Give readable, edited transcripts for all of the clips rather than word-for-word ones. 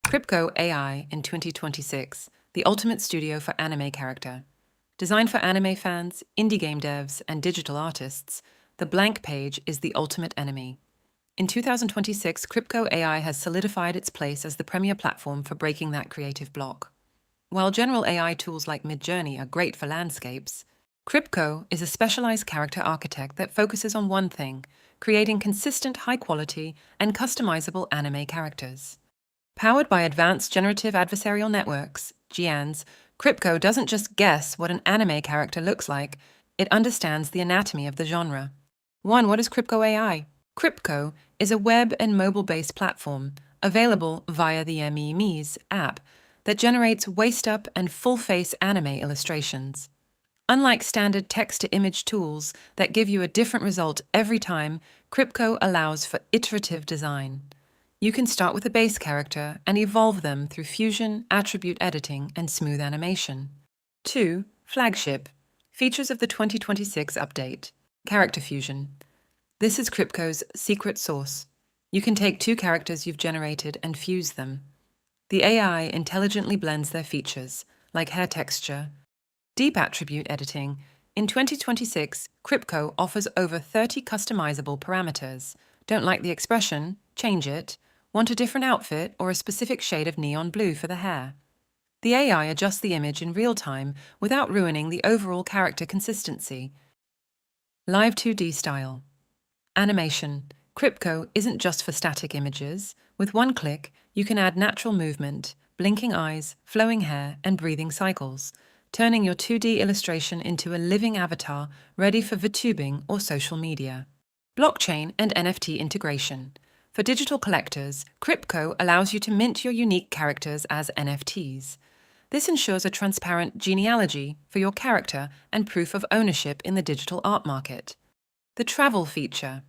Crypko AI in 2026, the ultimate studio for anime character. Designed for anime fans, indie game devs, and digital artists, the blank page is the ultimate enemy. In 2026, Crypko AI has solidified its place as the premier platform for breaking that creative block. While general AI tools like Midjourney are great for landscapes, Crypko is a specialized character architect that focuses on one thing: creating consistent, high-quality, and customizable anime characters. Powered by advanced generative adversarial networks, GANs, Crypko doesn't just guess what an anime character looks like, it understands the anatomy of the genre. 1. What is Crypko AI? Crypko is a web and mobile-based platform available via the Memes app that generates waist-up and full-face anime illustrations. Unlike standard text-to-image tools that give you a different result every time, Crypko allows for iterative design. You can start with a base character and evolve them through fusion, attribute editing, and smooth animation. 2. Flagship. Features of the 2026 update. Character fusion. This is Crypko's secret sauce. You can take two characters you've generated and fuse them. The AI intelligently blends their features, like hair texture. Deep attribute editing. In 2026, Crypko offers over 30 customizable parameters. Don't like the expression? Change it. Want a different outfit or a specific shade of neon blue for the hair? The AI adjusts the image in real time without ruining the overall character consistency. Live 2D style. Animation. Crypko isn't just for static images. With one click, you can add natural movement, blinking eyes, flowing hair, and breathing cycles, turning your 2D illustration into a living avatar ready for VTubing or social media. Blockchain and NFT integration. For digital collectors, Crypko allows you to mint your unique characters as NFTs. This ensures a transparent genealogy for your character and proof of ownership in the digital art market. The travel feature.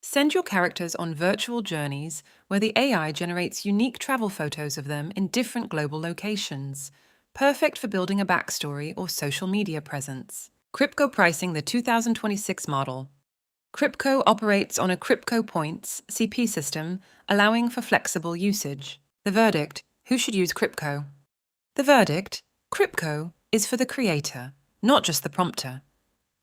Send your characters on virtual journeys where the AI generates unique travel photos of them in different global locations, perfect for building a backstory or social media presence. Crypko pricing the 2026 model. Crypko operates on a Crypko Points CP system, allowing for flexible usage. The verdict: who should use Crypko? The verdict: Crypko is for the creator, not just the prompter.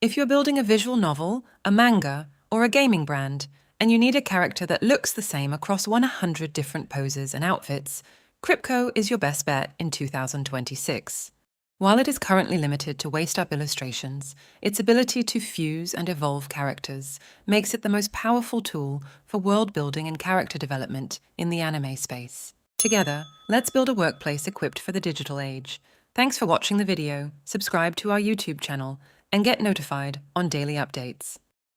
If you're building a visual novel, a manga, or a gaming brand, and you need a character that looks the same across 100 different poses and outfits, Crypko is your best bet in 2026. While it is currently limited to waist-up illustrations, its ability to fuse and evolve characters makes it the most powerful tool for world-building and character development in the anime space. Together, let's build a workplace equipped for the digital age. Thanks for watching the video, subscribe to our YouTube channel, and get notified on daily updates.